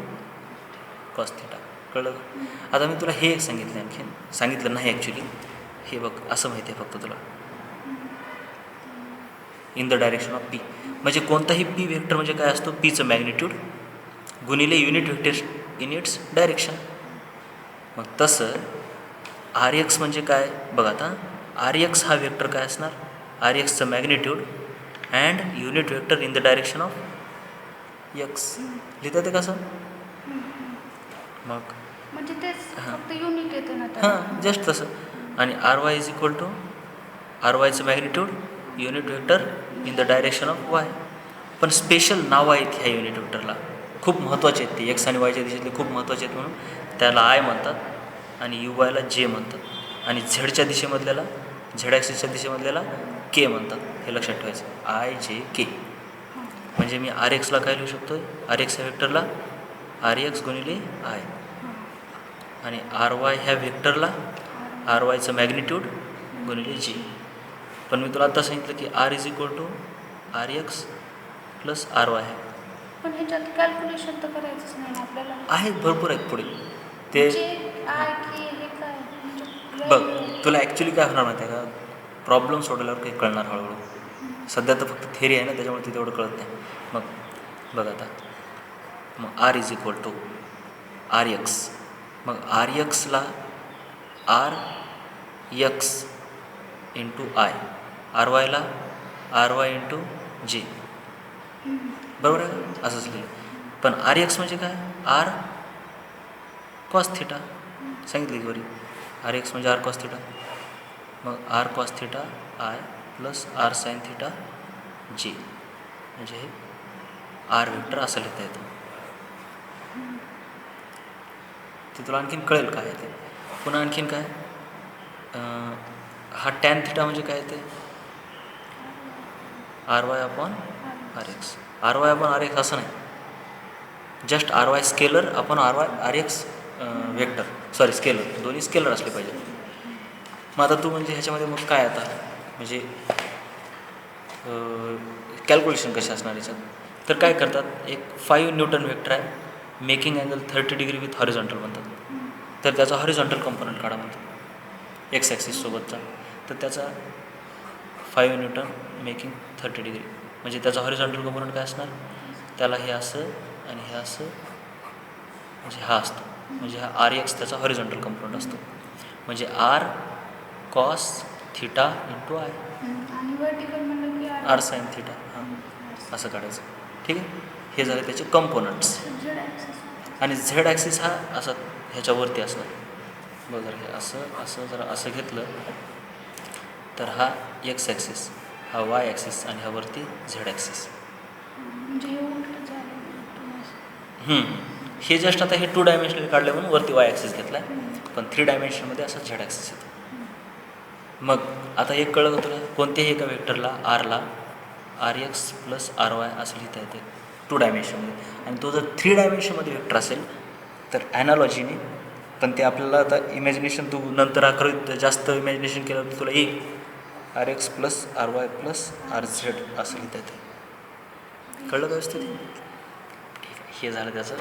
कॉस थिटा. कळलं का? आता मी तुला हे एक सांगितलं आणखीन सांगितलं नाही ॲक्च्युली. हे बघ असं माहिती आहे फक्त तुला, in the direction of P. म्हणजे कोणताही पी वेक्टर म्हणजे काय असतो, पीचं मॅग्निट्यूड गुणिले unit vector in its direction. मग तसं आर एक्स म्हणजे काय बघ आता, आर एक्स हा वेक्टर काय असणार, आर एक्सचं magnitude and unit vector in the direction of X. लिहिता ते कसं मग म्हणजे तेच हां. फक्त युनिट येतं ना त्याला. हां जस्ट तसं. आणि R Y is equal to R वायचं magnitude unit vector in the direction of Y. पण स्पेशल नावं आहेत ह्या युनिट वेक्टरला, खूप महत्त्वाचे आहेत ते, एक्स आणि वायच्या दिशेतले खूप महत्त्वाचे आहेत, म्हणून त्याला आय म्हणतात आणि यू वायला जे म्हणतात, आणि झेडच्या दिशेमधल्याला झेड ॲक्सिसच्या दिशेमधल्याला के म्हणतात. हे लक्षात ठेवायचं, आय जे के. म्हणजे मी आर एक्सला काय लिहू शकतो, आर एक्स ह्या वेक्टरला आर एक्स गुणिले आय, आणि आर वाय ह्या वेक्टरला आर वायचं मॅग्निट्यूड गुणिले जी. पण मी तुला आता सांगितलं की R is equal to R X plus R Y आहे. पण ह्याच्यात कॅल्क्युलेशन तर करायचंच नाही ना आपल्याला. आहेत भरपूर आहेत पुढे ते. जे आय की हे काय म्हणजे बघ तुला ॲक्च्युली काय होणार माहिती आहे का, प्रॉब्लेम सोडवल्यावर काही कळणार हळूहळू. सध्या तर फक्त थेरी आहे ना, त्याच्यामुळे ते तेवढं कळत नाही. मग बघ आता, मग R is equal to R X, मग आर एक्सला R X into I, R वायला आर वाय इंटू जे, बरोबर आहे का? असंच लिहिलं. पण आर एक्स म्हणजे काय, आर कॉस थिटा, सांगितलं की बरी. आर एक्स म्हणजे आर कॉस थिटा, मग R cos theta I plus R sine theta जे, म्हणजे हे आर वेक्टर असं लिहिता येतं. ते तुला आणखीन कळेल काय आहे ते. पुन्हा आणखीन काय, हा टॅन थिटा म्हणजे काय ते, R Y upon R X. R Y upon R X असं नाही, just R Y scalar upon R Y R X vector, sorry scalar, दोन्ही स्केलर असले पाहिजे. मग आता तू म्हणजे ह्याच्यामध्ये मग काय आता म्हणजे कॅल्क्युलेशन कशी असणार याच्यात, तर काय करतात, एक 5 न्यूटन वेक्टर आहे, making angle 30 degree with horizontal म्हणतात. तर त्याचा हॉरिझॉन्टल कंपोनंट काढा म्हणतात एक्स ॲक्सिससोबतचा. तर त्याचा 5 न्यूटन मेकिंग 30 डिग्री, म्हणजे त्याचा हॉरिझॉन्टल कंपोनंट काय असणार, त्याला हे असं आणि हे असं, म्हणजे हा असतो, म्हणजे हा आर एक्स त्याचा हॉरिझॉन्टल कंपोनंट असतो, म्हणजे R cos theta into I, आणि वर्टिकल म्हणलं की आर साईन थिटा. हां असं काढायचं, ठीक आहे. हे झाले त्याचे कंपोनंट्स. Z axis. आणि झेड ॲक्सिस हा असा ह्याच्यावरती असणार. बघ जर हे असं जर असं घेतलं तर हा एक्स ॲक्सिस, हा वाय ॲक्सिस, आणि ह्यावरती झेड ॲक्सिस. म्हणजे हे उलट झालं. हे जस्ट आता हे 2 डायमेन्शनल काढले म्हणून वरती वाय ॲक्सिस घेतला आहे, पण 3 डायमेन्शनमध्ये असं झेड ॲक्सिस येतो. मग आता एक कळलं का तुला, कोणत्याही एका वेक्टरला आरला R X plus R Y असं लिहिता येते 2 डायमेन्शनमध्ये. आणि तो जर 3 डायमेन्शनमध्ये वेक्टर असेल तर ॲनालॉजीने, पण ते आपल्याला आता इमॅजिनेशन तू नंतर आकृतीत जास्त इमॅजिनेशन केलं तर तुला येईल, R X plus R Y plus R Z असं लिहिता येते. कळलं का व्यवस्थित? ठीक आहे, हे झालं त्याचं